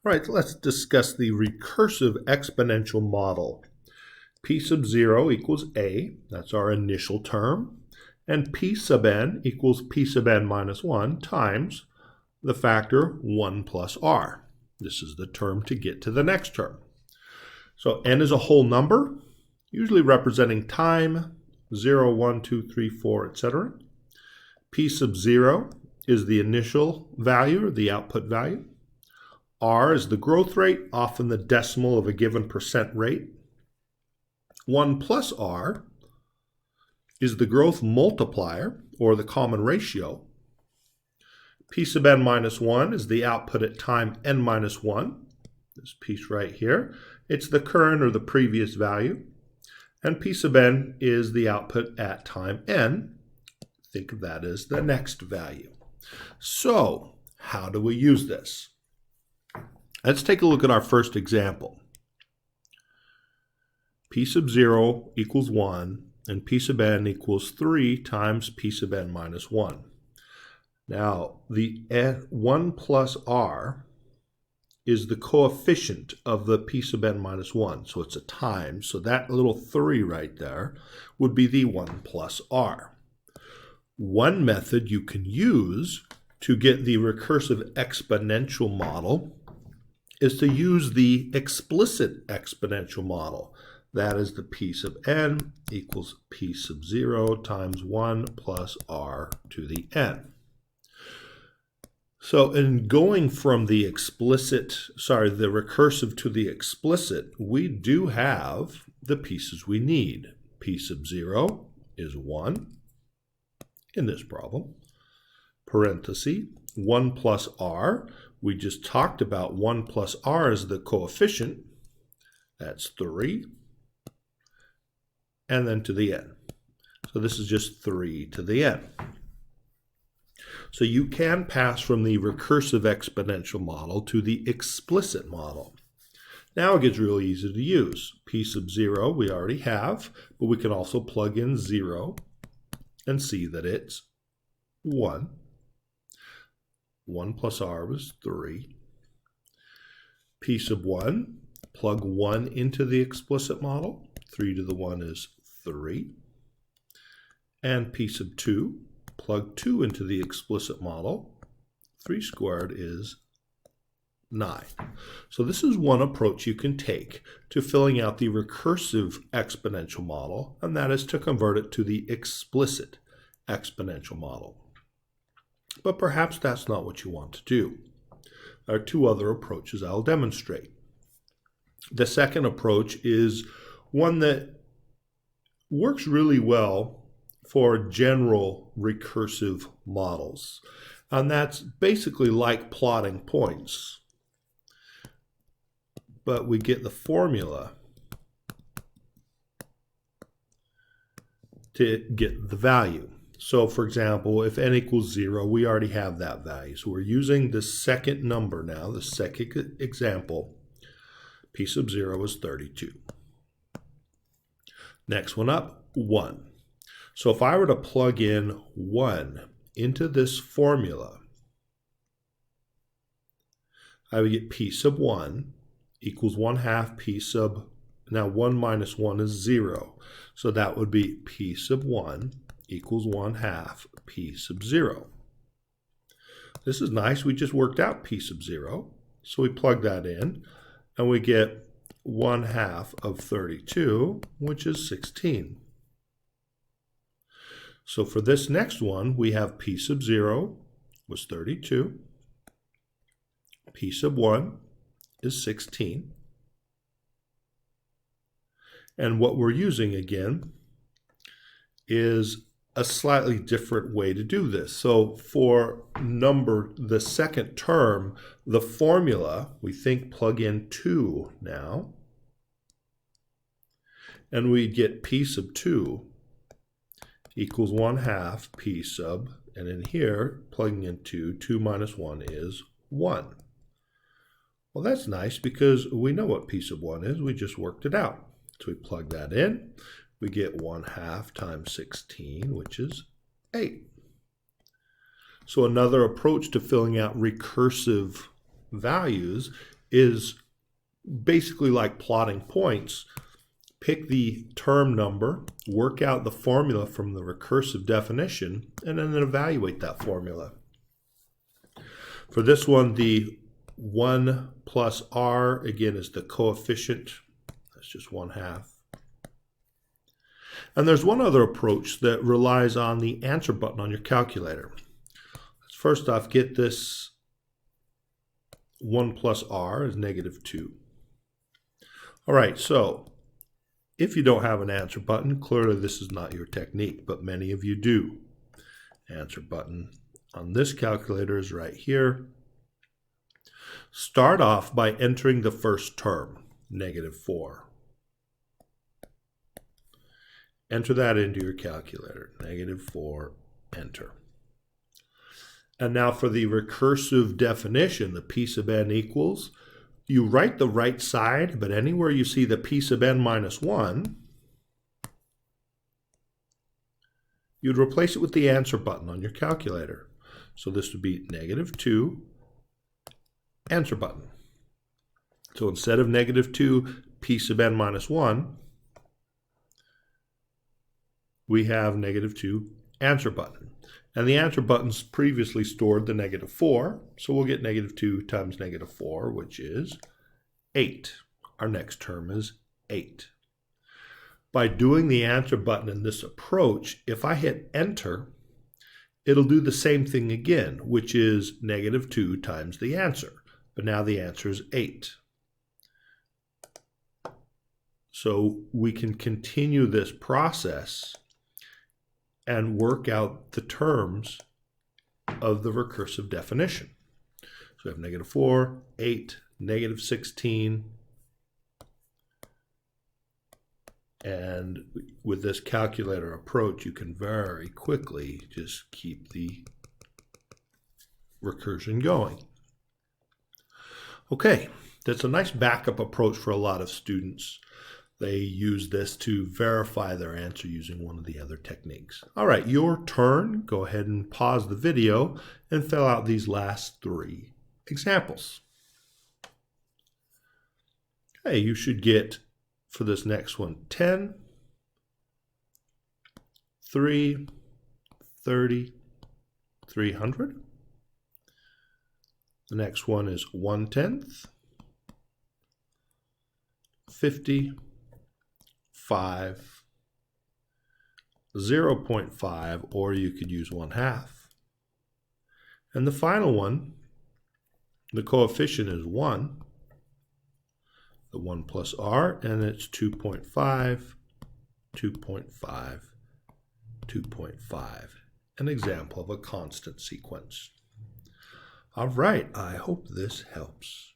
All right, let's discuss the recursive exponential model. P sub 0 equals a, that's our initial term, and P sub n equals P sub n minus 1 times the factor 1 plus r. This is the term to get to the next term. So n is a whole number, usually representing time, 0, 1, 2, 3, 4, etc. P sub 0 is the initial value, or the output value. R is the growth rate, often the decimal of a given percent rate. 1 plus R is the growth multiplier, or the common ratio. P sub n minus 1 is the output at time n minus 1. This piece right here. It's the current or the previous value. And P sub n is the output at time n. Think of that as the next value. So, how do we use this? Let's take a look at our first example. P sub 0 equals 1, and P sub n equals 3 times P sub n minus 1. Now, the 1 plus r is the coefficient of the P sub n minus 1, so it's a times. So that little 3 right there would be the 1 plus r. One method you can use to get the recursive exponential model is to use the explicit exponential model. That is the P sub n equals P sub 0 times 1 plus r to the n. So in going from the recursive to the explicit, we do have the pieces we need. P sub 0 is 1 in this problem. Parenthesis, 1 plus r. We just talked about 1 plus r as the coefficient. That's 3. And then to the n. So this is just 3 to the n. So you can pass from the recursive exponential model to the explicit model. Now it gets really easy to use. P sub 0 we already have, but we can also plug in 0 and see that it's 1. 1 plus r was 3. P sub 1, plug 1 into the explicit model. 3 to the 1 is 3. And P sub 2, plug 2 into the explicit model. 3 squared is 9. So this is one approach you can take to filling out the recursive exponential model, and that is to convert it to the explicit exponential model. But perhaps that's not what you want to do. There are two other approaches I'll demonstrate. The second approach is one that works really well for general recursive models. And that's basically like plotting points. But we get the formula to get the value. So for example, if n equals 0, we already have that value. So we're using the second number now, the second example. P sub 0 is 32. Next one up, 1. So if I were to plug in 1 into this formula, I would get P sub 1 equals 1/2 P sub, now 1 minus 1 is 0. So that would be P sub 1 equals 1/2 P sub 0. This is nice. We just worked out P sub 0. So we plug that in, and we get 1/2 of 32, which is 16. So for this next one, we have P sub 0 was 32. P sub 1 is 16. And what we're using again is a slightly different way to do this. So for the second term, the formula, we think plug in 2 now. And we get P sub 2 equals 1/2 P sub, and in here, plugging in 2 minus 1 is 1. Well, that's nice because we know what P sub 1 is. We just worked it out. So we plug that in. We get 1/2 times 16, which is 8. So another approach to filling out recursive values is basically like plotting points. Pick the term number, work out the formula from the recursive definition, and then evaluate that formula. For this one, the 1 plus r, again, is the coefficient. That's just 1/2. And there's one other approach that relies on the answer button on your calculator. Let's first off get this 1 plus r is -2. All right, so if you don't have an answer button, clearly this is not your technique, but many of you do. Answer button on this calculator is right here. Start off by entering the first term, -4. Enter that into your calculator, -4, enter. And now for the recursive definition, the p sub n equals, you write the right side, but anywhere you see the p sub n minus 1, you'd replace it with the answer button on your calculator. So this would be -2, answer button. So instead of -2 p sub n minus 1, we have -2 answer button. And the answer button's previously stored the -4, so we'll get -2 times -4, which is 8. Our next term is 8. By doing the answer button in this approach, if I hit enter, it'll do the same thing again, which is -2 times the answer. But now the answer is 8. So we can continue this process and work out the terms of the recursive definition. So we have -4, 8, -16, and with this calculator approach, you can very quickly just keep the recursion going. Okay, that's a nice backup approach for a lot of students. They use this to verify their answer using one of the other techniques. All right, your turn. Go ahead and pause the video and fill out these last 3 examples. Okay, you should get, for this next one, 10, 3, 30, 300. The next one is 1/10, 50, 5, 0.5, or you could use 1/2. And the final one, the coefficient is 1, the 1 plus r, and it's 2.5, 2.5, 2.5, an example of a constant sequence. All right, I hope this helps.